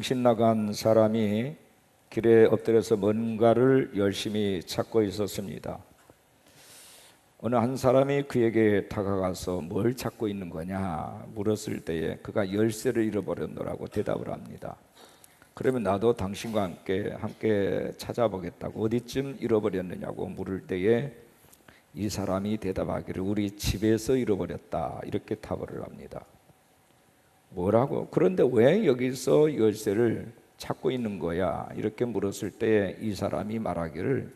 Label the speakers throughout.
Speaker 1: 정신 나간 사람이 길에 엎드려서 뭔가를 열심히 찾고 있었습니다. 어느 한 사람이 그에게 다가가서 뭘 찾고 있는 거냐 물었을 때에 그가 열쇠를 잃어버렸노라고 대답을 합니다. 그러면 나도 당신과 함께 찾아보겠다고 어디쯤 잃어버렸느냐고 물을 때에 이 사람이 대답하기를 우리 집에서 잃어버렸다 이렇게 답을 합니다. 뭐라고? 그런데 왜 여기서 열쇠를 찾고 있는 거야? 이렇게 물었을 때 이 사람이 말하기를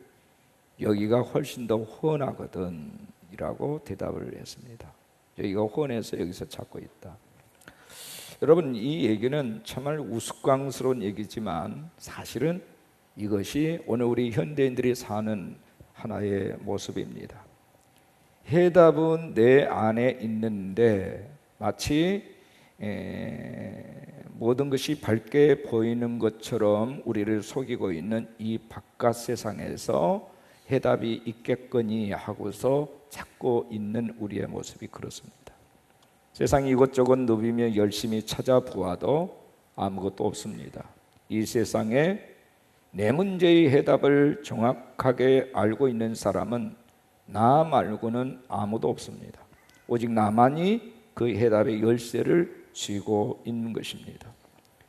Speaker 1: 여기가 훨씬 더 훤하거든 이라고 대답을 했습니다. 여기가 훤해서 여기서 찾고 있다. 여러분, 이 얘기는 정말 우스꽝스러운 얘기지만 사실은 이것이 오늘 우리 현대인들이 사는 하나의 모습입니다. 해답은 내 안에 있는데 마치 모든 것이 밝게 보이는 것처럼 우리를 속이고 있는 이 바깥 세상에서 해답이 있겠거니 하고서 찾고 있는 우리의 모습이 그렇습니다. 세상이 이것저것 누비며 열심히 찾아보아도 아무것도 없습니다. 이 세상에 내 문제의 해답을 정확하게 알고 있는 사람은 나 말고는 아무도 없습니다. 오직 나만이 그 해답의 열쇠를 쥐고 있는 것입니다.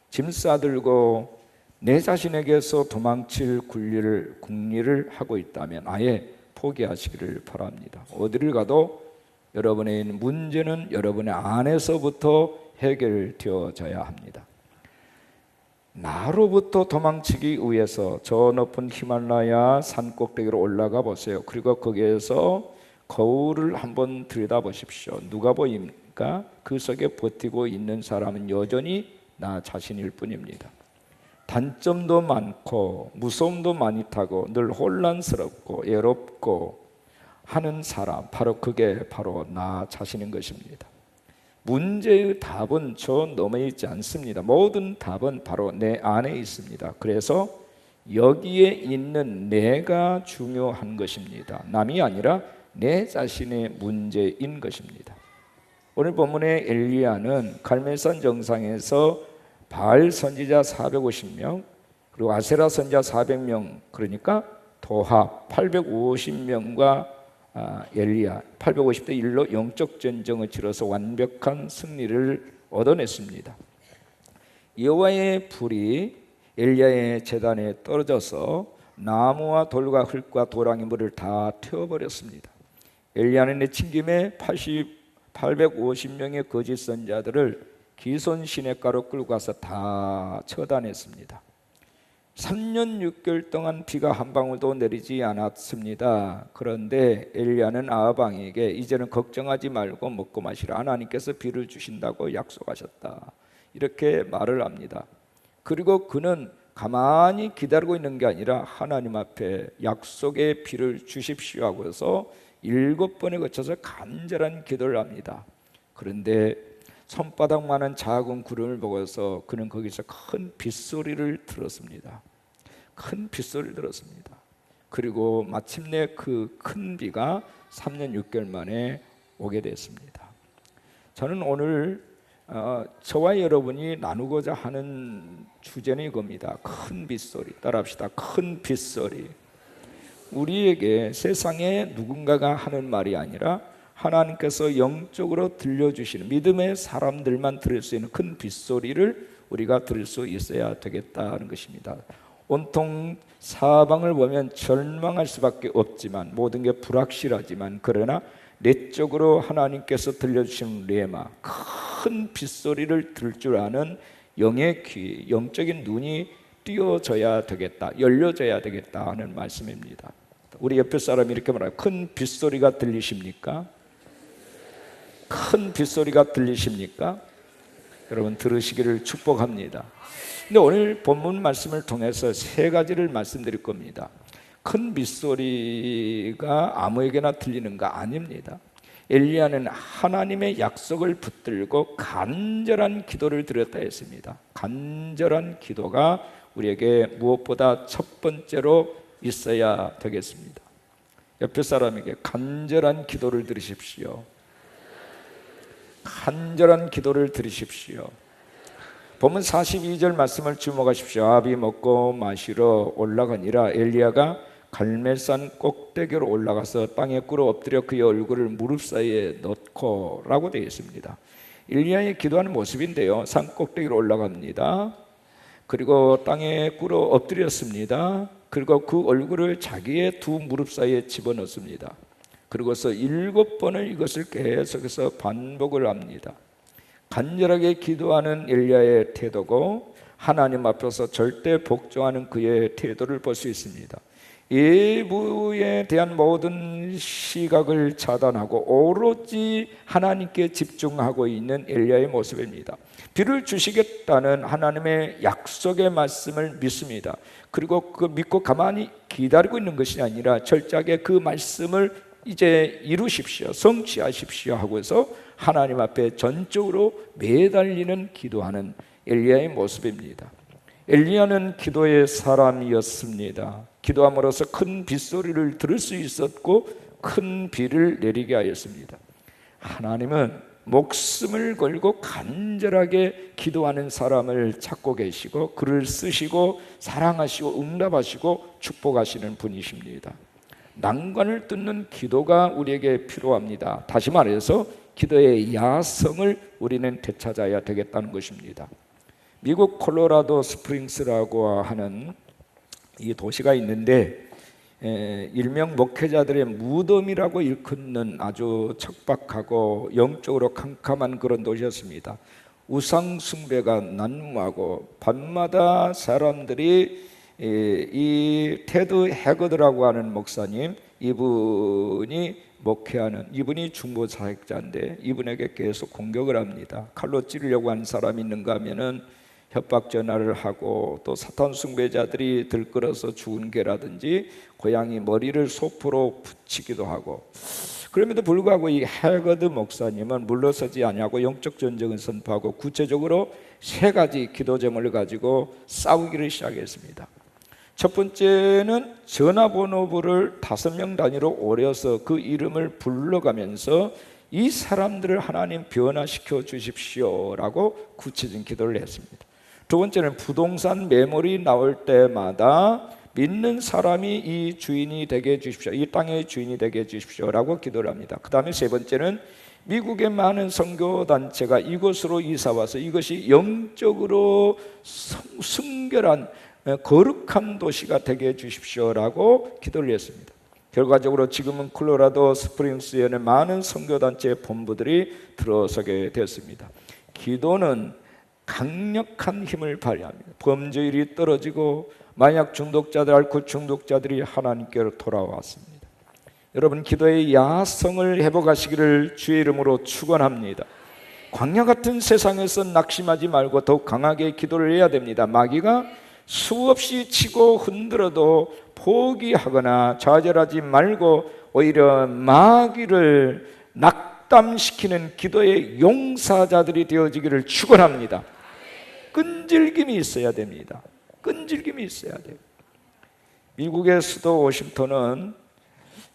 Speaker 1: 짐 싸들고 내 자신에게서 도망칠 궁리를 하고 있다면 아예 포기하시기를 바랍니다. 어디를 가도 여러분의 문제는 여러분의 안에서부터 해결되어져야 합니다. 나로부터 도망치기 위해서 저 높은 히말라야 산 꼭대기로 올라가 보세요. 그리고 거기에서 거울을 한번 들여다보십시오. 누가 보입니까? 그 속에 버티고 있는 사람은 여전히 나 자신일 뿐입니다. 단점도 많고 무서움도 많이 타고 늘 혼란스럽고 외롭고 하는 사람, 그게 바로 나 자신인 것입니다. 문제의 답은 저 너머에 있지 않습니다. 모든 답은 바로 내 안에 있습니다. 그래서 여기에 있는 내가 중요한 것입니다. 남이 아니라 내 자신의 문제인 것입니다. 오늘 본문의 엘리야는 갈멜산 정상에서 바알 선지자 450명 그리고 아세라 선지자 400명 그러니까 도합 850명과 엘리야 850대 1로 영적 전쟁을 치러서 완벽한 승리를 얻어냈습니다. 여호와의 불이 엘리야의 제단에 떨어져서 나무와 돌과 흙과 도랑이 물을 다 태워버렸습니다. 엘리야는 내친 김에 850명의 거짓 선자들을 기손 시냇가로 끌고 가서 다 처단했습니다. 3년 6개월 동안 비가 한 방울도 내리지 않았습니다. 그런데 엘리야는 아합 왕에게 이제는 걱정하지 말고 먹고 마시라. 하나님께서 비를 주신다고 약속하셨다. 이렇게 말을 합니다. 그리고 그는 가만히 기다리고 있는 게 아니라 하나님 앞에 약속의 비를 주십시오 하고서 7번에 거쳐서 간절한 기도를 합니다. 그런데 손바닥만한 작은 구름을 보고서 그는 거기서 큰 빗소리를 들었습니다. 큰 빗소리를 들었습니다. 그리고 마침내 그 큰 비가 3년 6개월 만에 오게 됐습니다. 저는 오늘 저와 여러분이 나누고자 하는 주제는 이겁니다. 큰 빗소리. 따라합시다. 큰 빗소리. 우리에게 세상에 누군가가 하는 말이 아니라 하나님께서 영적으로 들려주시는 믿음의 사람들만 들을 수 있는 큰 빗소리를 우리가 들을 수 있어야 되겠다는 것입니다. 온통 사방을 보면 절망할 수밖에 없지만 모든 게 불확실하지만 그러나 내적으로 하나님께서 들려주시는 레마 큰 빗소리를 들을 줄 아는 영의 귀, 영적인 눈이 띄어져야 되겠다, 열려져야 되겠다 하는 말씀입니다. 우리 옆에 사람이 이렇게 말해요. 큰 빗소리가 들리십니까? 큰 빗소리가 들리십니까? 여러분 들으시기를 축복합니다. 근데 오늘 본문 말씀을 통해서 3가지를 말씀드릴 겁니다. 큰 빗소리가 아무에게나 들리는가? 아닙니다. 엘리야는 하나님의 약속을 붙들고 간절한 기도를 드렸다 했습니다. 간절한 기도가 우리에게 무엇보다 첫 번째로 있어야 되겠습니다. 옆에 사람에게 간절한 기도를 드리십시오. 간절한 기도를 드리십시오. 본문 42절 말씀을 주목하십시오. 아합이 먹고 마시러 올라가니라 엘리야가 갈멜산 꼭대기로 올라가서 땅에 꿇어 엎드려 그의 얼굴을 무릎 사이에 넣고 라고 되어 있습니다. 엘리야의 기도하는 모습인데요, 산 꼭대기로 올라갑니다. 그리고 땅에 꿇어 엎드렸습니다. 그리고 그 얼굴을 자기의 두 무릎 사이에 집어넣습니다. 그리고서 7번을 이것을 계속해서 반복을 합니다. 간절하게 기도하는 엘리야의 태도고 하나님 앞에서 절대 복종하는 그의 태도를 볼 수 있습니다. 예부에 대한 모든 시각을 차단하고 오로지 하나님께 집중하고 있는 엘리야의 모습입니다. 비를 주시겠다는 하나님의 약속의 말씀을 믿습니다. 그리고 그 믿고 가만히 기다리고 있는 것이 아니라 철저하게 그 말씀을 이제 이루십시오, 성취하십시오 하고서 하나님 앞에 전적으로 매달리는 기도하는 엘리야의 모습입니다. 엘리야는 기도의 사람이었습니다. 기도함으로써 큰 빗소리를 들을 수 있었고 큰 비를 내리게 하였습니다. 하나님은 목숨을 걸고 간절하게 기도하는 사람을 찾고 계시고 그를 쓰시고 사랑하시고 응답하시고 축복하시는 분이십니다. 난관을 뚫는 기도가 우리에게 필요합니다. 다시 말해서 기도의 야성을 우리는 되찾아야 되겠다는 것입니다. 미국 콜로라도 스프링스라고 하는 이 도시가 있는데 일명 목회자들의 무덤이라고 일컫는 아주 척박하고 영적으로 캄캄한 그런 도시였습니다. 우상 숭배가 난무하고 밤마다 사람들이 이 테드 해거드라고 하는 목사님, 이분이 목회하는, 이분이 중보 사역자인데 이분에게 계속 공격을 합니다. 칼로 찌르려고 하는 사람이 있는가 하면은 협박 전화를 하고, 또 사탄 숭배자들이 들끓어서 죽은 개라든지 고양이 머리를 소프로 붙이기도 하고, 그럼에도 불구하고 이 해거드 목사님은 물러서지 아니하고 영적 전쟁을 선포하고 구체적으로 3가지 기도 제목을 가지고 싸우기를 시작했습니다. 첫 번째는 전화번호부를 5명 단위로 오려서 그 이름을 불러가면서 이 사람들을 하나님 변화시켜 주십시오라고 구체적인 기도를 했습니다. 두 번째는 부동산 매물이 나올 때마다 믿는 사람이 이 주인이 되게 해주십시오, 이 땅의 주인이 되게 해주십시오라고 기도를 합니다. 그 다음에 세 번째는 미국의 많은 선교단체가 이곳으로 이사와서 이것이 영적으로 순결한 거룩한 도시가 되게 해주십시오라고 기도를 했습니다. 결과적으로 지금은 콜로라도 스프링스에는 많은 선교단체의 본부들이 들어서게 됐습니다. 기도는 강력한 힘을 발휘합니다. 범죄율이 떨어지고 마약 중독자들, 알코올 중독자들이 하나님께로 돌아왔습니다. 여러분, 기도의 야성을 회복하시기를 주의 이름으로 축원합니다. 광야 같은 세상에서 낙심하지 말고 더욱 강하게 기도를 해야 됩니다. 마귀가 수없이 치고 흔들어도 포기하거나 좌절하지 말고 오히려 마귀를 낙담시키는 기도의 용사자들이 되어지기를 축원합니다. 끈질김이 있어야 됩니다. 끈질김이 있어야 돼요. 미국의 수도 워싱턴은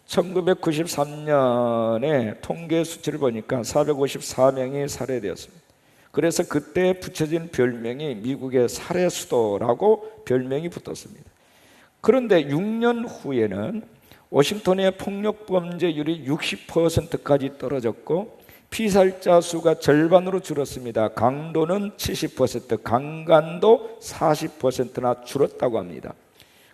Speaker 1: 1993년에 통계 수치를 보니까 454명이 살해되었습니다. 그래서 그때 붙여진 별명이 미국의 살해 수도라고 별명이 붙었습니다. 그런데 6년 후에는 워싱턴의 폭력 범죄율이 60%까지 떨어졌고 피살자 수가 절반으로 줄었습니다. 강도는 70%, 강간도 40%나 줄었다고 합니다.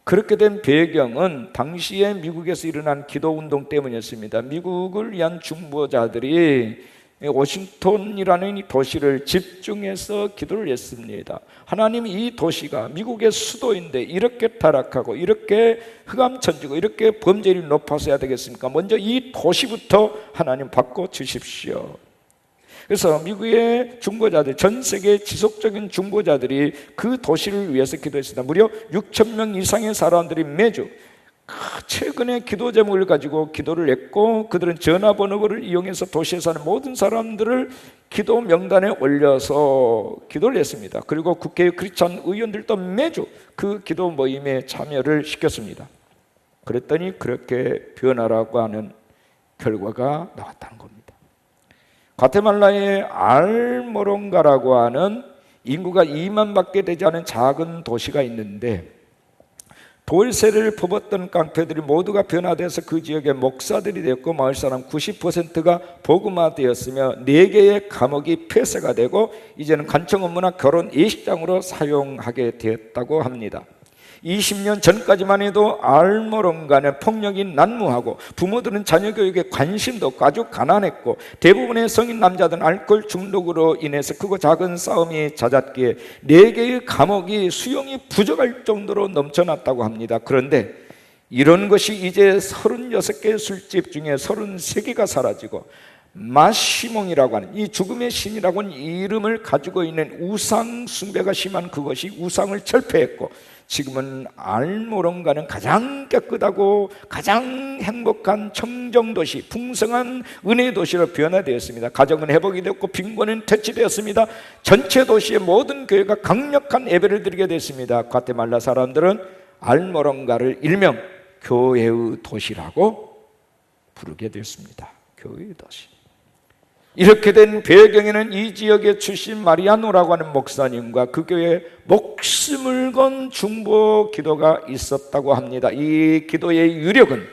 Speaker 1: 그렇게 된 배경은 당시에 미국에서 일어난 기도운동 때문이었습니다. 미국을 위한 중보자들이 워싱턴이라는 이 도시를 집중해서 기도를 했습니다. 하나님, 이 도시가 미국의 수도인데 이렇게 타락하고 이렇게 흑암천지고 이렇게 범죄율이 높아서야 되겠습니까? 먼저 이 도시부터 하나님 바꿔 주십시오. 그래서 미국의 중보자들, 전 세계 지속적인 중보자들이 그 도시를 위해서 기도했습니다. 무려 6,000명 이상의 사람들이 매주 최근에 기도 제목을 가지고 기도를 했고, 그들은 전화번호를 이용해서 도시에 사는 모든 사람들을 기도 명단에 올려서 기도를 했습니다. 그리고 국회 크리스찬 의원들도 매주 그 기도 모임에 참여를 시켰습니다. 그랬더니 그렇게 변화라고 하는 결과가 나왔다는 겁니다. 과테말라의 알모롱가라고 하는 인구가 2만밖에 되지 않은 작은 도시가 있는데 돌쇠를 뽑았던 깡패들이 모두가 변화돼서 그 지역의 목사들이 되었고 마을 사람 90%가 복음화되었으며 4개의 감옥이 폐쇄가 되고 이제는 간청 업무나 결혼 예식장으로 사용하게 되었다고 합니다. 20년 전까지만 해도 알모론 간의 폭력이 난무하고 부모들은 자녀 교육에 관심도 없고 아주 가난했고 대부분의 성인 남자들은 알코올 중독으로 인해서 크고 작은 싸움이 잦았기에 4개의 감옥이 수용이 부족할 정도로 넘쳐났다고 합니다. 그런데 이런 것이 이제 36개의 술집 중에 33개가 사라지고 마시몽이라고 하는 이 죽음의 신이라고 하는 이름을 가지고 있는 우상 숭배가 심한 그것이 우상을 철폐했고 지금은 알모론가는 가장 깨끗하고 가장 행복한 청정도시, 풍성한 은혜의 도시로 변화되었습니다. 가정은 회복이 되었고 빈곤은 퇴치되었습니다. 전체 도시의 모든 교회가 강력한 예배를 드리게 됐습니다. 과테말라 사람들은 알모론가를 일명 교회의 도시라고 부르게 됐습니다. 교회의 도시. 이렇게 된 배경에는 이 지역에 출신 마리아노라고 하는 목사님과 그 교회에 목숨을 건 중보 기도가 있었다고 합니다. 이 기도의 유력은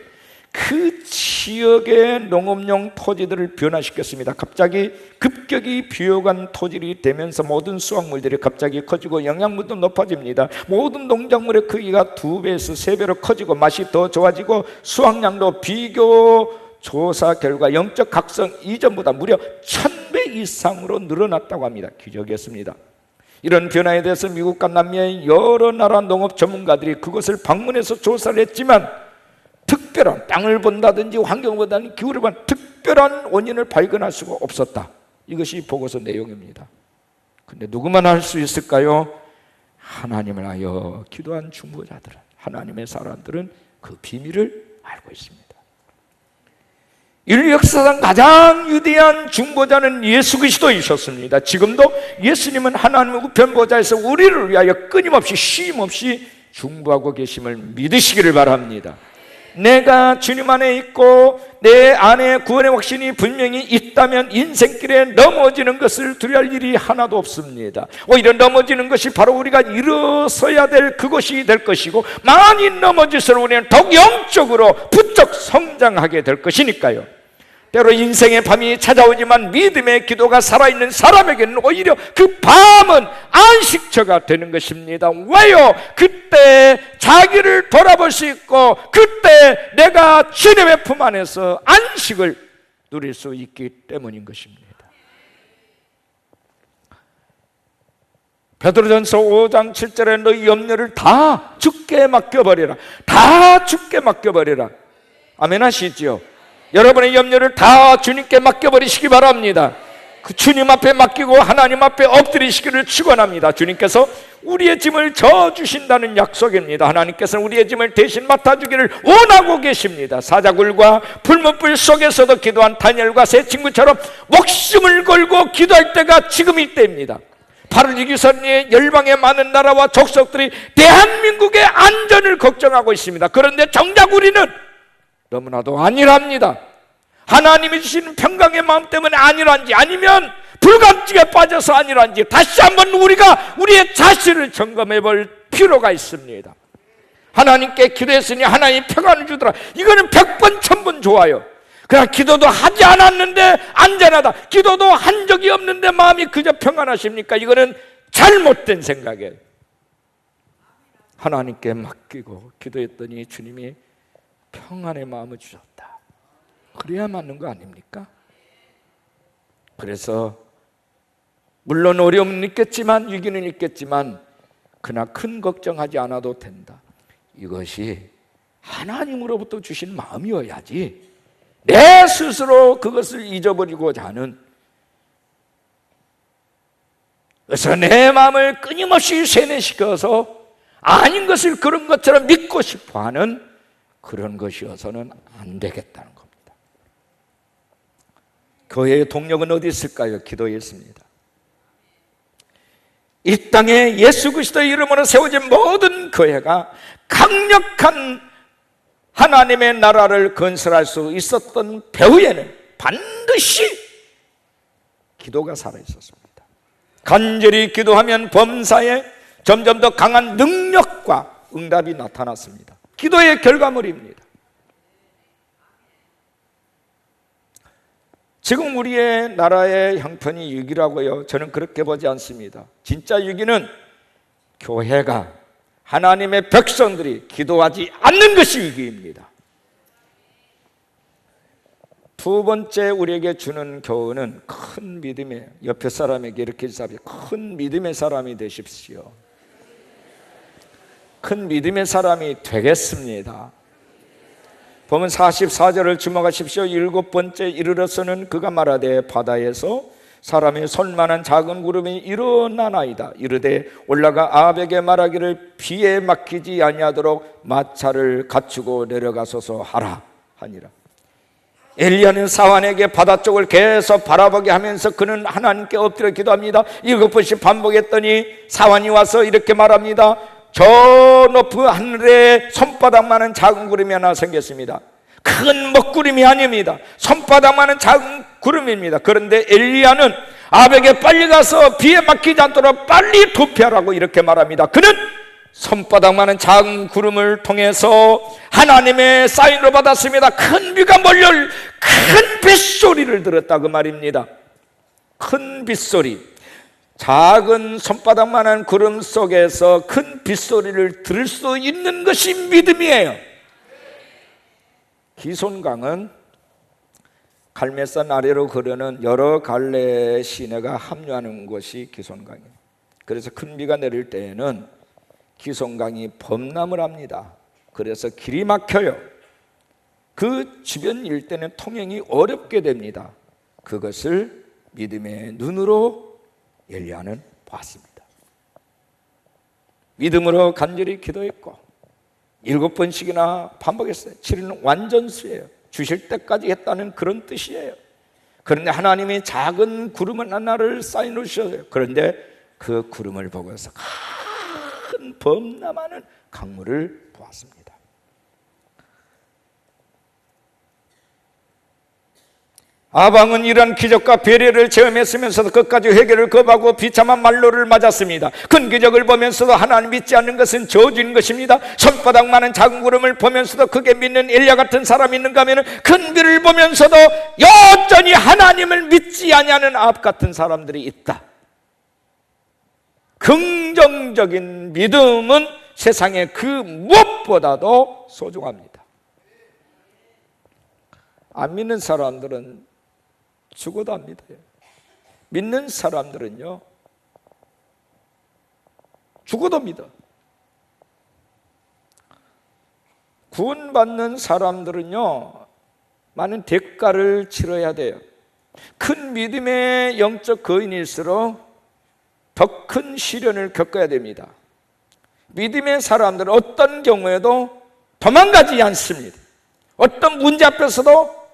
Speaker 1: 그 지역의 농업용 토지들을 변화시켰습니다. 갑자기 급격히 비옥한 토질이 되면서 모든 수확물들이 갑자기 커지고 영양분도 높아집니다. 모든 농작물의 크기가 2배에서 3배로 커지고 맛이 더 좋아지고 수확량도 비교 조사 결과 영적 각성 이전보다 무려 1000배 이상으로 늘어났다고 합니다. 기적이었습니다. 이런 변화에 대해서 미국과 남미의 여러 나라 농업 전문가들이 그것을 방문해서 조사를 했지만 특별한 땅을 본다든지 환경을 본다든지 기후를 본 특별한 원인을 발견할 수가 없었다. 이것이 보고서 내용입니다. 근데 누구만 할 수 있을까요? 하나님을 하여 기도한 중보자들은, 하나님의 사람들은 그 비밀을 알고 있습니다. 인류 역사상 가장 위대한 중보자는 예수 그리스도이셨습니다. 지금도 예수님은 하나님의 우편 보좌에서 우리를 위하여 끊임없이 쉼없이 중보하고 계심을 믿으시기를 바랍니다. 내가 주님 안에 있고 내 안에 구원의 확신이 분명히 있다면 인생길에 넘어지는 것을 두려워할 일이 하나도 없습니다. 오히려 넘어지는 것이 바로 우리가 일어서야 될 그것이 될 것이고 많이 넘어질수록 우리는 더욱 영적으로 부쩍 성장하게 될 것이니까요. 때로 인생의 밤이 찾아오지만 믿음의 기도가 살아있는 사람에게는 오히려 그 밤은 안식처가 되는 것입니다. 왜요? 그때 자기를 돌아볼 수 있고 그때 내가 주님의 품 안에서 안식을 누릴 수 있기 때문인 것입니다. 베드로전서 5장 7절에 너희 염려를 다 주께 맡겨버리라. 다 주께 맡겨버리라. 아멘 하시지요? 여러분의 염려를 다 주님께 맡겨버리시기 바랍니다. 그 주님 앞에 맡기고 하나님 앞에 엎드리시기를 축원합니다. 주님께서 우리의 짐을 져주신다는 약속입니다. 하나님께서는 우리의 짐을 대신 맡아주기를 원하고 계십니다. 사자굴과 불문불 속에서도 기도한 다니엘과 세 친구처럼 목숨을 걸고 기도할 때가 지금일 때입니다. 바로 이 기선의 열방의 많은 나라와 족속들이 대한민국의 안전을 걱정하고 있습니다. 그런데 정작 우리는 너무나도 안일합니다. 하나님이 주시는 평강의 마음 때문에 안일한지 아니면 불감증에 빠져서 안일한지 다시 한번 우리가 우리의 자신을 점검해 볼 필요가 있습니다. 하나님께 기도했으니 하나님이 평안을 주더라. 이거는 100번 1000번 좋아요. 그러나 기도도 하지 않았는데 안전하다. 기도도 한 적이 없는데 마음이 그저 평안하십니까? 이거는 잘못된 생각이에요. 하나님께 맡기고 기도했더니 주님이 평안의 마음을 주셨다. 그래야 맞는 거 아닙니까? 그래서 물론 어려움은 있겠지만 위기는 있겠지만 그러나 큰 걱정하지 않아도 된다. 이것이 하나님으로부터 주신 마음이어야지 내 스스로 그것을 잊어버리고자 하는, 그래서 내 마음을 끊임없이 세뇌시켜서 아닌 것을 그런 것처럼 믿고 싶어하는 그런 것이어서는 안 되겠다는 겁니다. 교회의 동력은 어디 있을까요? 기도에 있습니다. 이 땅에 예수 그리스도의 이름으로 세워진 모든 교회가 강력한 하나님의 나라를 건설할 수 있었던 배후에는 반드시 기도가 살아있었습니다. 간절히 기도하면 범사에 점점 더 강한 능력과 응답이 나타났습니다. 기도의 결과물입니다. 지금 우리의 나라의 형편이 위기라고요? 저는 그렇게 보지 않습니다. 진짜 위기는 교회가, 하나님의 백성들이 기도하지 않는 것이 위기입니다. 두 번째 우리에게 주는 교훈은 큰 믿음이에요. 옆에 사람에게 이렇게 잡으세요. 큰 믿음의 사람이 되십시오. 큰 믿음의 사람이 되겠습니다. 보면 44절을 주목하십시오. 일곱 번째 이르러서는 그가 말하되 바다에서 사람의 손만한 작은 구름이 일어나나이다. 이르되 올라가 아합에게 말하기를 비에 막히지 아니하도록 마차를 갖추고 내려가소서 하라 하니라. 엘리야는 사환에게 바다 쪽을 계속 바라보게 하면서 그는 하나님께 엎드려 기도합니다. 일곱 번씩 반복했더니 사환이 와서 이렇게 말합니다. 저 높은 하늘에 손바닥만한 작은 구름이 하나 생겼습니다. 큰 먹구름이 아닙니다. 손바닥만한 작은 구름입니다. 그런데 엘리야는 아합에게 빨리 가서 비에 막히지 않도록 빨리 도피하라고 이렇게 말합니다. 그는 손바닥만한 작은 구름을 통해서 하나님의 사인을 받았습니다. 큰 비가 몰려 큰 빗소리를 들었다 그 말입니다. 큰 빗소리, 작은 손바닥만한 구름 속에서 큰 빗소리를 들을 수 있는 것이 믿음이에요. 기손강은 갈매산 아래로 흐르는 여러 갈래 시내가 합류하는 곳이 기손강이에요. 그래서 큰 비가 내릴 때에는 기손강이 범람을 합니다. 그래서 길이 막혀요. 그 주변 일대는 통행이 어렵게 됩니다. 그것을 믿음의 눈으로 엘리야는 봤습니다. 믿음으로 간절히 기도했고 7번씩이나 반복했어요. 7은 완전수예요. 주실 때까지 했다는 그런 뜻이에요. 그런데 하나님이 작은 구름 하나를 쌓여놓으셨어요. 그런데 그 구름을 보고서 큰 범람하는 강물을 보았습니다. 아방은 이러한 기적과 배려를 체험했으면서도 끝까지 회개를 거부하고 비참한 말로를 맞았습니다. 큰 기적을 보면서도 하나님 믿지 않는 것은 저주인 것입니다. 손바닥만한 작은 구름을 보면서도 그게 믿는 엘리야 같은 사람이 있는가 하면 큰 비를 보면서도 여전히 하나님을 믿지 아니하는 아합 같은 사람들이 있다. 긍정적인 믿음은 세상에 그 무엇보다도 소중합니다. 안 믿는 사람들은 죽어도 안 믿어요. 믿는 사람들은요 죽어도 믿어. 구원받는 사람들은요 많은 대가를 치러야 돼요. 큰 믿음의 영적 거인일수록 더 큰 시련을 겪어야 됩니다. 믿음의 사람들은 어떤 경우에도 도망가지 않습니다. 어떤 문제 앞에서도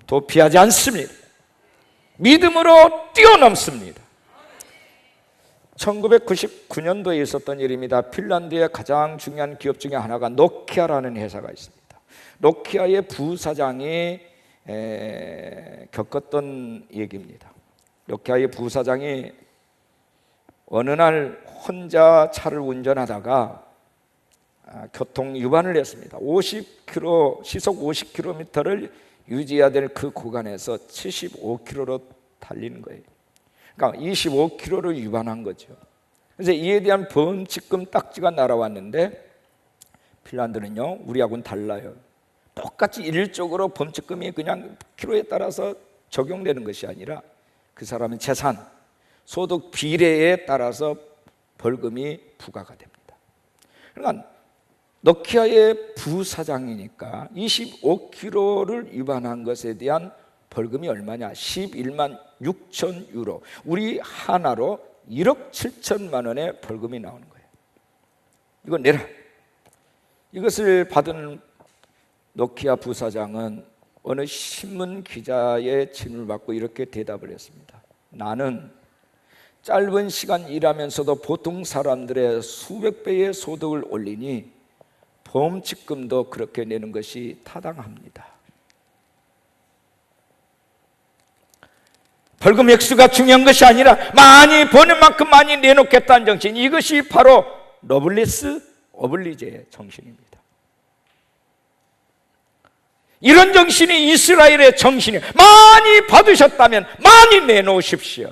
Speaker 1: 도피하지 않습니다. 믿음으로 뛰어넘습니다. 1999년도에 있었던 일입니다. 핀란드의 가장 중요한 기업 중에 하나가 노키아라는 회사가 있습니다. 노키아의 부사장이 겪었던 얘기입니다. 노키아의 부사장이 어느 날 혼자 차를 운전하다가 교통 위반을 했습니다. 50km, 시속 50km를 유지해야 될 그 구간에서 75km로 달리는 거예요. 그러니까 25km를 위반한 거죠. 그래서 이에 대한 범칙금 딱지가 날아왔는데 핀란드는요 우리하고는 달라요. 똑같이 일률적으로 범칙금이 그냥 키로에 따라서 적용되는 것이 아니라 그 사람의 재산, 소득 비례에 따라서 벌금이 부과가 됩니다. 그러니까 노키아의 부사장이니까 25km를 위반한 것에 대한 벌금이 얼마냐? 11만 6천 유로, 우리 하나로 1억 7천만 원의 벌금이 나오는 거예요. 이거 내라. 이것을 받은 노키아 부사장은 어느 신문 기자의 질문을 받고 이렇게 대답을 했습니다. 나는 짧은 시간 일하면서도 보통 사람들의 수백 배의 소득을 올리니 범칙금도 그렇게 내는 것이 타당합니다. 벌금 액수가 중요한 것이 아니라 많이 버는 만큼 많이 내놓겠다는 정신, 이것이 바로 노블레스 오블리제의 정신입니다. 이런 정신이 이스라엘의 정신이에요. 많이 받으셨다면 많이 내놓으십시오.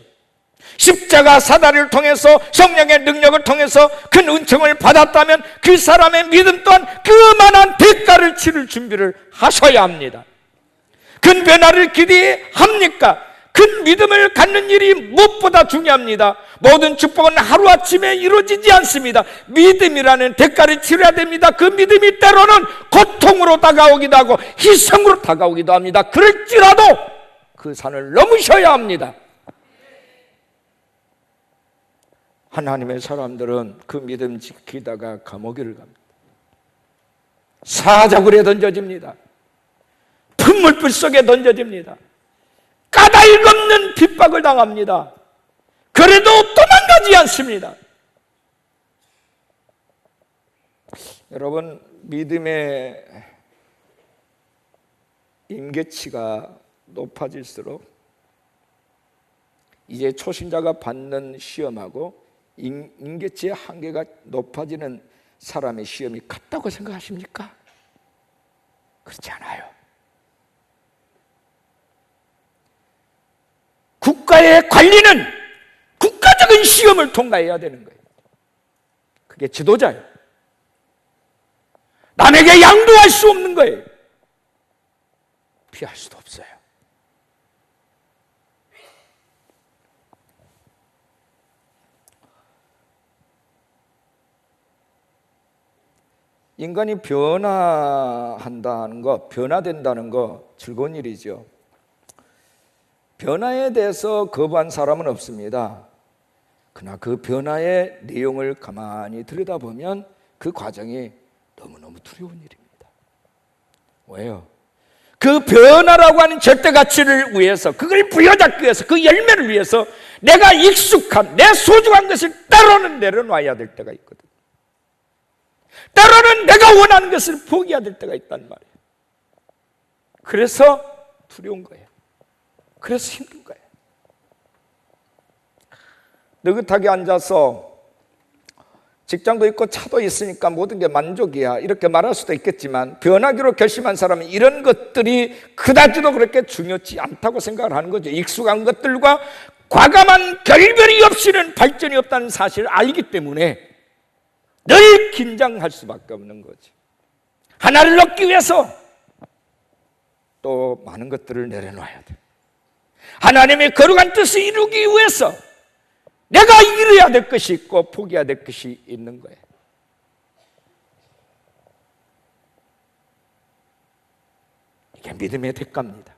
Speaker 1: 십자가 사다리를 통해서 성령의 능력을 통해서 큰 은총을 받았다면 그 사람의 믿음 또한 그만한 대가를 치를 준비를 하셔야 합니다. 큰 변화를 기대합니까? 큰 믿음을 갖는 일이 무엇보다 중요합니다. 모든 축복은 하루아침에 이루어지지 않습니다. 믿음이라는 대가를 치러야 됩니다. 그 믿음이 때로는 고통으로 다가오기도 하고 희생으로 다가오기도 합니다. 그럴지라도 그 산을 넘으셔야 합니다. 하나님의 사람들은 그 믿음 지키다가 감옥을 갑니다. 사자굴에 던져집니다. 풀물불 속에 던져집니다. 까닭없는 핍박을 당합니다. 그래도 도망가지 않습니다. 여러분, 믿음의 임계치가 높아질수록 이제 초신자가 받는 시험하고 임계치의 한계가 높아지는 사람의 시험이 같다고 생각하십니까? 그렇지 않아요. 국가의 관리는 국가적인 시험을 통과해야 되는 거예요. 그게 지도자예요. 남에게 양보할 수 없는 거예요. 피할 수도 없어요. 인간이 변화한다는 거, 변화된다는 거 즐거운 일이죠. 변화에 대해서 거부한 사람은 없습니다. 그러나 그 변화의 내용을 가만히 들여다보면 그 과정이 너무너무 두려운 일입니다. 왜요? 그 변화라고 하는 절대 가치를 위해서, 그걸 부여잡기 위해서, 그 열매를 위해서 내가 익숙한, 내 소중한 것을 때로는 내려놔야 될 때가 있거든. 때로는 내가 원하는 것을 포기해야 될 때가 있단 말이에요. 그래서 두려운 거예요. 그래서 힘든 거예요. 느긋하게 앉아서 직장도 있고 차도 있으니까 모든 게 만족이야, 이렇게 말할 수도 있겠지만, 변하기로 결심한 사람은 이런 것들이 그다지도 그렇게 중요치 않다고 생각을 하는 거죠. 익숙한 것들과 과감한 결별이 없이는 발전이 없다는 사실을 알기 때문에 늘 긴장할 수밖에 없는 거죠. 하나를 얻기 위해서 또 많은 것들을 내려놔야 돼. 하나님의 거룩한 뜻을 이루기 위해서 내가 이뤄야 될 것이 있고 포기해야 될 것이 있는 거예요. 이게 믿음의 대가입니다.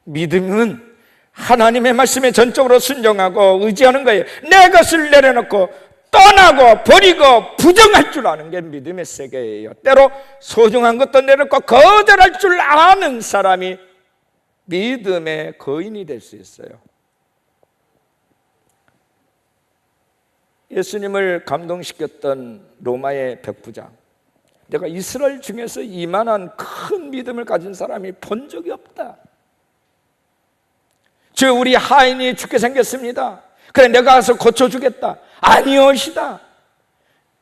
Speaker 1: 믿음은 하나님의 말씀에 전적으로 순종하고 의지하는 거예요. 내 것을 내려놓고 떠나고 버리고 부정할 줄 아는 게 믿음의 세계예요. 때로 소중한 것도 내려놓고 거절할 줄 아는 사람이 믿음의 거인이 될 수 있어요. 예수님을 감동시켰던 로마의 백부장, 내가 이스라엘 중에서 이만한 큰 믿음을 가진 사람이 본 적이 없다. 저 우리 하인이 죽게 생겼습니다. 그래 내가 가서 고쳐주겠다. 아니오시다.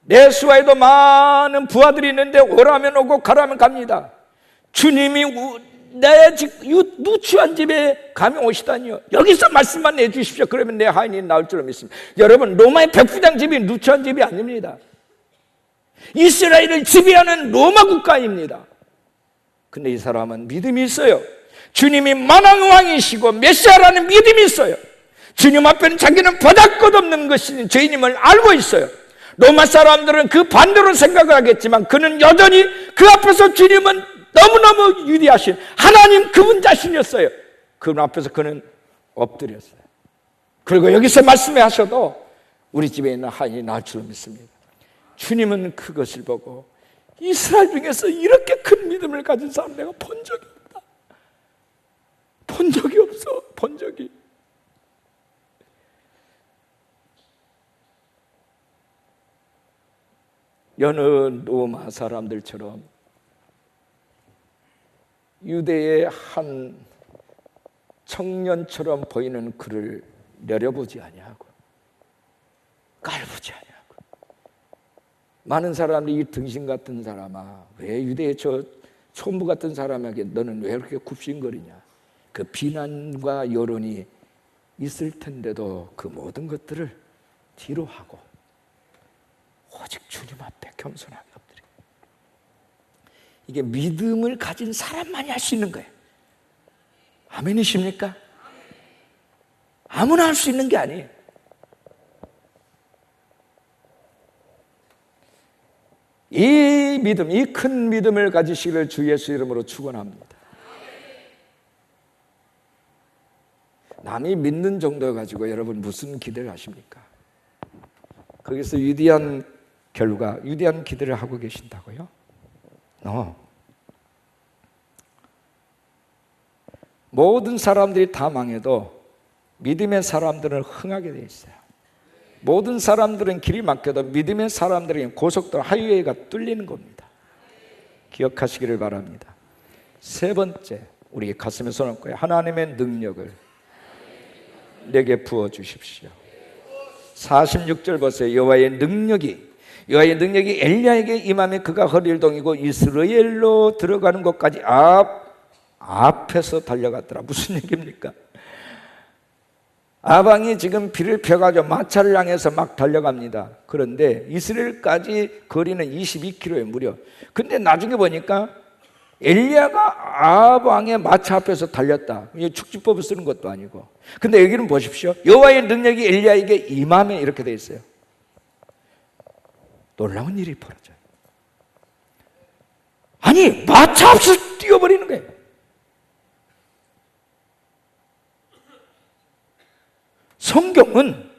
Speaker 1: 내 수하에도 많은 부하들이 있는데 오라면 오고 가라면 갑니다. 주님이 내 누추한 집에 가면 오시다니요. 여기서 말씀만 내주십시오. 그러면 내 하인이 나올 줄 믿습니다. 여러분, 로마의 백부장 집이 누추한 집이 아닙니다. 이스라엘을 지배하는 로마 국가입니다. 근데 이 사람은 믿음이 있어요. 주님이 만왕의 왕이시고 메시아라는 믿음이 있어요. 주님 앞에는 자기는 보잘것없는 것인 죄인임을 알고 있어요. 로마 사람들은 그 반대로 생각을 하겠지만 그는 여전히 그 앞에서 주님은 너무너무 위대하신 하나님 그분 자신이었어요. 그분 앞에서 그는 엎드렸어요. 그리고 여기서 말씀해 하셔도 우리 집에 있는 하인이 나을 줄 믿습니다. 주님은 그것을 보고 이스라엘 중에서 이렇게 큰 믿음을 가진 사람 내가 본 적이 없다. 본 적이 없어. 본 적이. 여느 로마 사람들처럼 유대의 한 청년처럼 보이는 그를 내려보지 아니하고 깔보지 아니하고 많은 사람들이 이 등신 같은 사람아 왜 유대의 저 촌부 같은 사람에게 너는 왜 그렇게 굽신거리냐 그 비난과 여론이 있을 텐데도 그 모든 것들을 뒤로 하고 오직 주님 앞에 겸손하게 엎드려 이게 믿음을 가진 사람만이 할 수 있는 거예요. 아멘이십니까? 아무나 할 수 있는 게 아니에요. 이 믿음, 이 큰 믿음을 가지시기를 주 예수 이름으로 축원합니다. 남이 믿는 정도 가지고 여러분 무슨 기대를 하십니까? 거기서 위대한 결과, 위대한 기대를 하고 계신다고요? 모든 사람들이 다 망해도 믿음의 사람들은 흥하게 되어 있어요. 모든 사람들은 길이 막혀도 믿음의 사람들은 고속도로 하이웨이가 뚫리는 겁니다. 기억하시기를 바랍니다. 세 번째, 우리 가슴에 손 얹고 하나님의 능력을 내게 부어주십시오. 46절 보세요. 여호와의 능력이 엘리야에게 임하며 그가 허리를 동이고 이스라엘로 들어가는 곳까지 앞에서 달려갔더라. 무슨 얘기입니까? 아방이 지금 비를 펴가지고 마차를 향해서 막 달려갑니다. 그런데 이스라엘까지 거리는 22km에 무려. 근데 나중에 보니까 엘리야가 아방의 마차 앞에서 달렸다. 축지법을 쓰는 것도 아니고. 근데 여기는 보십시오. 여호와의 능력이 엘리야에게 임하며 이렇게 돼 있어요. 놀라운 일이 벌어져요. 아니 마차 앞에서 뛰어버리는 거예요. 성경은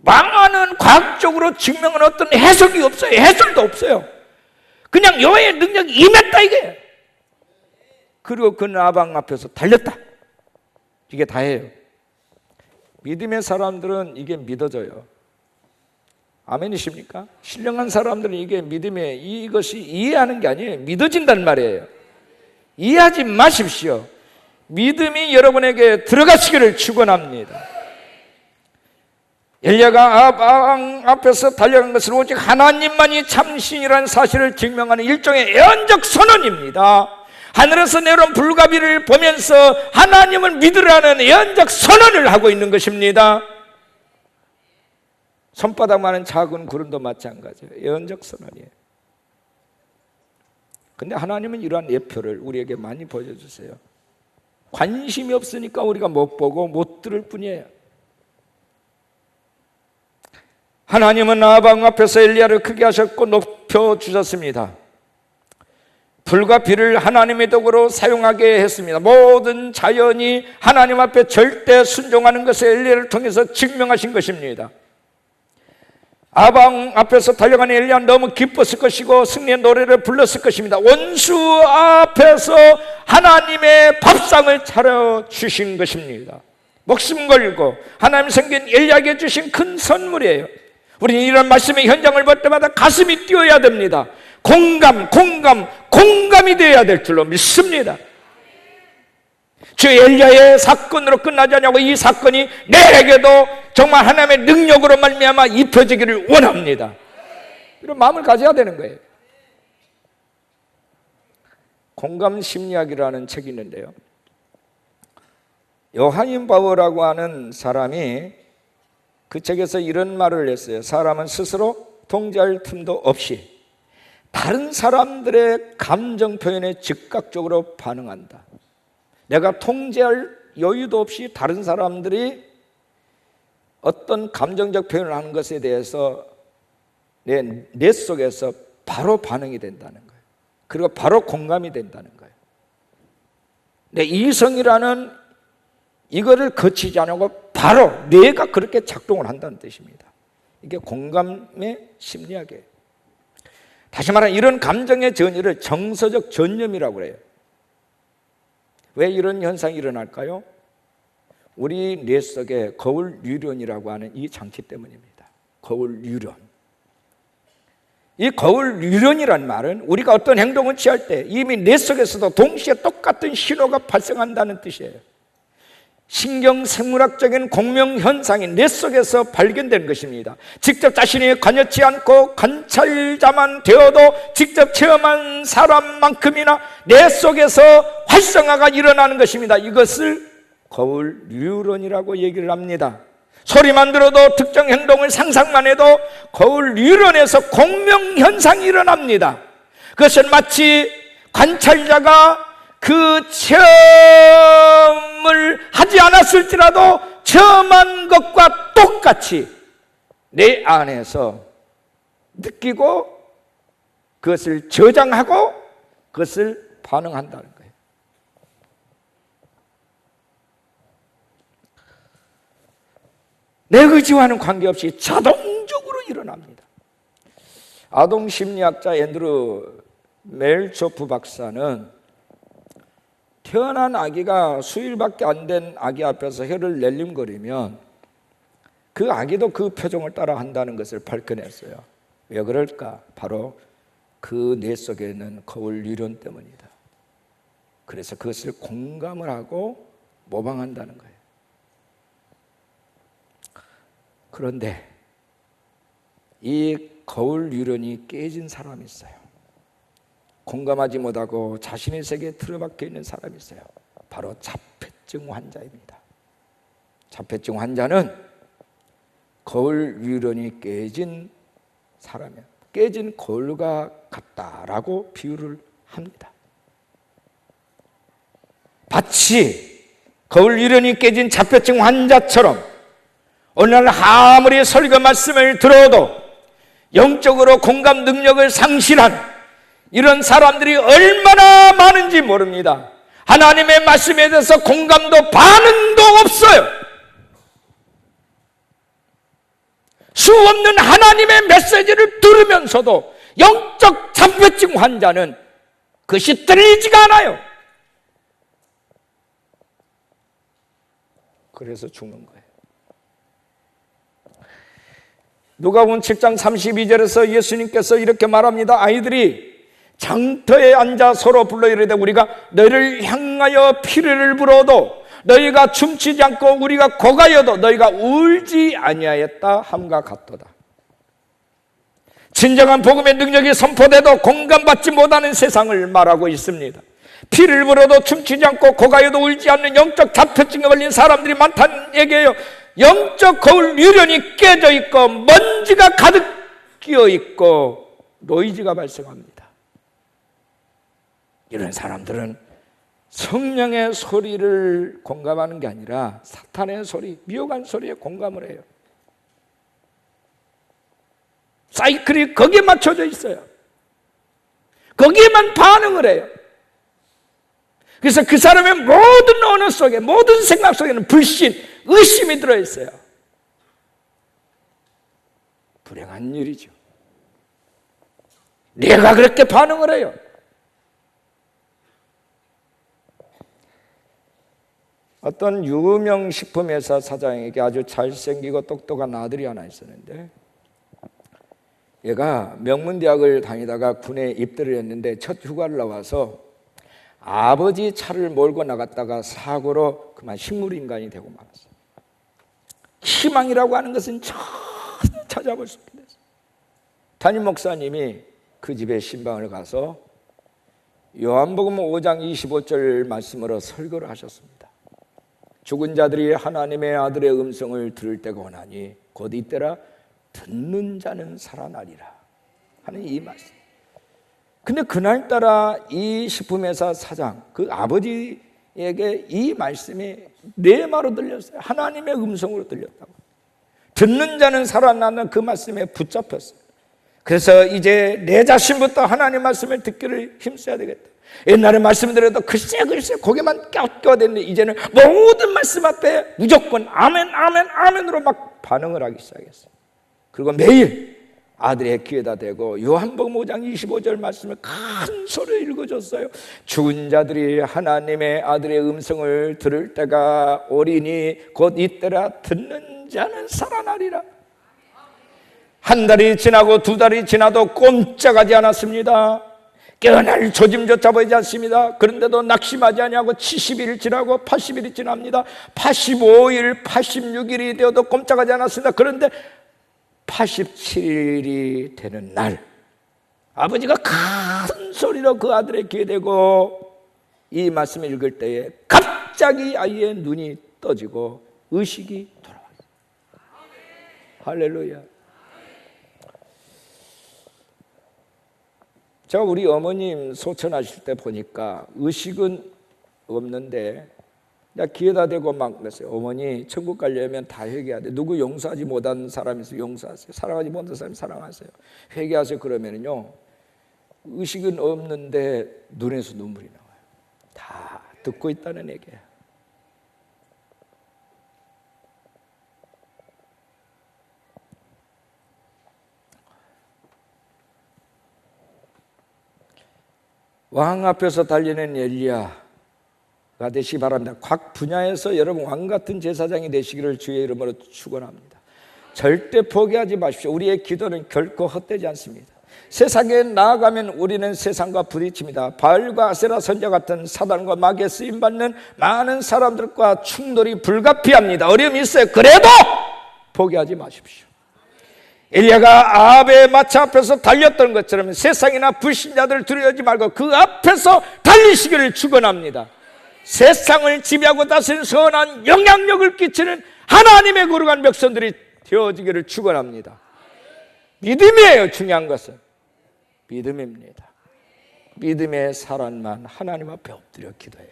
Speaker 1: 망하는 과학적으로 증명은 어떤 해석이 없어요. 해설도 없어요. 그냥 여호와의 능력이 임했다 이거예요. 그리고 그 나방 앞에서 달렸다. 이게 다예요. 믿음의 사람들은 이게 믿어져요. 아멘이십니까? 신령한 사람들은 이게 믿음의 이것이 이해하는 게 아니에요. 믿어진단 말이에요. 이해하지 마십시오. 믿음이 여러분에게 들어가시기를 축원합니다. 엘리야가 아방 앞에서 달려간 것은 오직 하나님만이 참신이라는 사실을 증명하는 일종의 예언적 선언입니다. 하늘에서 내려온 불가비를 보면서 하나님을 믿으라는 예언적 선언을 하고 있는 것입니다. 손바닥만한 작은 구름도 마찬가지예요. 예언적 선언이에요. 근데 하나님은 이러한 예표를 우리에게 많이 보여주세요. 관심이 없으니까 우리가 못 보고 못 들을 뿐이에요. 하나님은 아방 앞에서 엘리야를 크게 하셨고 높여주셨습니다. 불과 비를 하나님의 도구로 사용하게 했습니다. 모든 자연이 하나님 앞에 절대 순종하는 것을 엘리야를 통해서 증명하신 것입니다. 아방 앞에서 달려가는 엘리야는 너무 기뻤을 것이고 승리의 노래를 불렀을 것입니다. 원수 앞에서 하나님의 밥상을 차려주신 것입니다. 목숨 걸고 하나님 생긴 엘리야에게 주신 큰 선물이에요. 우리는 이런 말씀의 현장을 볼 때마다 가슴이 뛰어야 됩니다. 공감이 되어야 될 줄로 믿습니다. 주 엘리야의 사건으로 끝나지 않냐고 이 사건이 내게도 정말 하나님의 능력으로 말미암아 입혀지기를 원합니다. 이런 마음을 가져야 되는 거예요. 공감심리학이라는 책이 있는데요, 요하임 바우어라고 하는 사람이 그 책에서 이런 말을 했어요. 사람은 스스로 통제할 틈도 없이 다른 사람들의 감정 표현에 즉각적으로 반응한다. 내가 통제할 여유도 없이 다른 사람들이 어떤 감정적 표현을 하는 것에 대해서 내 속에서 바로 반응이 된다는 거예요. 그리고 바로 공감이 된다는 거예요. 내 이성이라는 이거를 거치지 않고 바로 뇌가 그렇게 작동을 한다는 뜻입니다. 이게 공감의 심리학이에요. 다시 말하면 이런 감정의 전이를 정서적 전염이라고 해요. 왜 이런 현상이 일어날까요? 우리 뇌 속에 거울 뉴런이라고 하는 이 장치 때문입니다. 거울 뉴런. 이 거울 유론이란 말은 우리가 어떤 행동을 취할 때 이미 뇌 속에서도 동시에 똑같은 신호가 발생한다는 뜻이에요. 신경생물학적인 공명현상이 뇌 속에서 발견된 것입니다. 직접 자신이 관여치 않고 관찰자만 되어도 직접 체험한 사람만큼이나 뇌 속에서 활성화가 일어나는 것입니다. 이것을 거울 뉴런이라고 얘기를 합니다. 소리만 들어도 특정 행동을 상상만 해도 거울 뉴런에서 공명현상이 일어납니다. 그것은 마치 관찰자가 그 체험을 하지 않았을지라도 체험한 것과 똑같이 내 안에서 느끼고 그것을 저장하고 그것을 반응한다는 거예요. 내 의지와는 관계없이 자동적으로 일어납니다. 아동심리학자 앤드루 멜초프 박사는 태어난 아기가 수일밖에 안 된 아기 앞에서 혀를 낼름거리면 그 아기도 그 표정을 따라 한다는 것을 밝혀냈어요. 왜 그럴까? 바로 그 뇌 속에 있는 거울 유론 때문이다. 그래서 그것을 공감을 하고 모방한다는 거예요. 그런데 이 거울 유론이 깨진 사람이 있어요. 공감하지 못하고 자신의 세계에 틀어박혀 있는 사람이 있어요. 바로 자폐증 환자입니다. 자폐증 환자는 거울 유론이 깨진 사람이에요. 깨진 거울과 같다라고 비유를 합니다. 마치 거울 유론이 깨진 자폐증 환자처럼 어느 날 아무리 설교 말씀을 들어도 영적으로 공감 능력을 상실한 이런 사람들이 얼마나 많은지 모릅니다. 하나님의 말씀에 대해서 공감도 반응도 없어요. 수없는 하나님의 메시지를 들으면서도 영적 자폐증 환자는 그것이 들리지가 않아요. 그래서 죽는 거예요. 누가복음 7장 32절에서 예수님께서 이렇게 말합니다. 아이들이 장터에 앉아 서로 불러 이르되 우리가 너희를 향하여 피를 불어도 너희가 춤추지 않고 우리가 고가여도 너희가 울지 아니하였다 함과 같도다. 진정한 복음의 능력이 선포돼도 공감받지 못하는 세상을 말하고 있습니다. 피를 불어도 춤추지 않고 고가여도 울지 않는 영적 자폐증에 걸린 사람들이 많다는 얘기예요. 영적 거울 유련이 깨져 있고 먼지가 가득 끼어 있고 노이즈가 발생합니다. 이런 사람들은 성령의 소리를 공감하는 게 아니라 사탄의 소리, 미혹한 소리에 공감을 해요. 사이클이 거기에 맞춰져 있어요. 거기에만 반응을 해요. 그래서 그 사람의 모든 언어 속에, 모든 생각 속에는 불신, 의심이 들어있어요. 불행한 일이죠. 내가 그렇게 반응을 해요. 어떤 유명 식품회사 사장에게 아주 잘생기고 똑똑한 아들이 하나 있었는데 얘가 명문대학을 다니다가 군에 입대를 했는데 첫 휴가를 나와서 아버지 차를 몰고 나갔다가 사고로 그만 식물인간이 되고 말았어요. 희망이라고 하는 것은 전혀 찾아볼 수 없게 됐어요. 담임 목사님이 그 집에 신방을 가서 요한복음 5장 25절 말씀으로 설교를 하셨습니다. 죽은 자들이 하나님의 아들의 음성을 들을 때가 오나니 곧 이때라 듣는 자는 살아나리라 하는 이 말씀. 근데 그날따라 이 식품회사 사장, 그 아버지에게 이 말씀이 뇌마로 들렸어요. 하나님의 음성으로 들렸다고. 듣는 자는 살아나는 그 말씀에 붙잡혔어요. 그래서 이제 내 자신부터 하나님 말씀을 듣기를 힘써야 되겠다. 옛날에 말씀드려도 글쎄 고개만 껴댔는데 이제는 모든 말씀 앞에 무조건 아멘 아멘 아멘으로 막 반응을 하기 시작했어요. 그리고 매일 아들의 귀에다 대고 요한복음 5장 25절 말씀을 큰 소리로 읽어줬어요. 죽은 자들이 하나님의 아들의 음성을 들을 때가 오리니 곧 이때라 듣는 자는 살아나리라. 한 달이 지나고 두 달이 지나도 꼼짝하지 않았습니다. 깨어날 조짐조차 보이지 않습니다. 그런데도 낙심하지 아니하고 70일 지나고 80일이 지납니다. 85일, 86일이 되어도 꼼짝하지 않았습니다. 그런데 87일이 되는 날, 아버지가 큰 소리로 그 아들의 귀에 대고 이 말씀을 읽을 때에 갑자기 아이의 눈이 떠지고 의식이 돌아왔어요. 할렐루야. 제가 우리 어머님 소천하실 때 보니까 의식은 없는데 내가 귀에다 대고 막 그랬어요. 어머니 천국 가려면 다 회개해야 돼. 누구 용서하지 못한 사람이 있어요. 용서하세요. 사랑하지 못한 사람 사랑하세요. 회개하세요. 그러면은요 의식은 없는데 눈에서 눈물이 나와요. 다 듣고 있다는 얘기예요. 왕 앞에서 달리는 엘리야가 되시기 바랍니다. 각 분야에서 여러분 왕 같은 제사장이 되시기를 주의 이름으로 축원합니다. 절대 포기하지 마십시오. 우리의 기도는 결코 헛되지 않습니다. 세상에 나아가면 우리는 세상과 부딪힙니다. 바알과 아세라 선자 같은 사단과 마귀에 쓰임받는 많은 사람들과 충돌이 불가피합니다. 어려움이 있어요. 그래도 포기하지 마십시오. 엘리야가 아합의 마차 앞에서 달렸던 것처럼 세상이나 불신자들 두려워하지 말고 그 앞에서 달리시기를 축원합니다. 세상을 지배하고 다스리는 선한 영향력을 끼치는 하나님의 거룩한 백성들이 되어지기를 축원합니다. 믿음이에요. 중요한 것은 믿음입니다. 믿음의 사람만 하나님 앞에 엎드려 기도해요.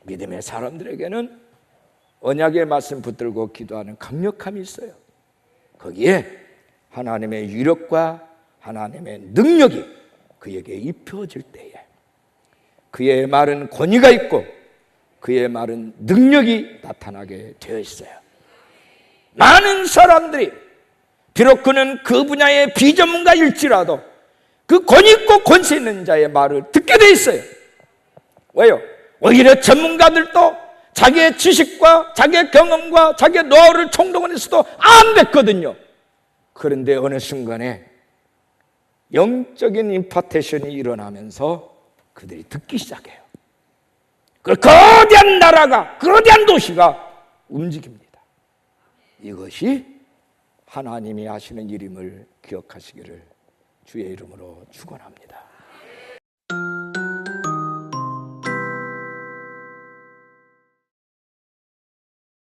Speaker 1: 믿음의 사람들에게는 언약의 말씀 붙들고 기도하는 강력함이 있어요. 거기에 하나님의 유력과 하나님의 능력이 그에게 입혀질 때에 그의 말은 권위가 있고 그의 말은 능력이 나타나게 되어 있어요. 많은 사람들이 비록 그는 그 분야의 비전문가일지라도 그 권위 있고 권세 있는 자의 말을 듣게 되어 있어요. 왜요? 오히려 전문가들도 자기의 지식과 자기의 경험과 자기의 노하우를 총동원해서도 안 됐거든요. 그런데 어느 순간에 영적인 임파테이션이 일어나면서 그들이 듣기 시작해요. 그 거대한 나라가, 거대한 도시가 움직입니다. 이것이 하나님이 하시는 일임을 기억하시기를 주의 이름으로 축원합니다.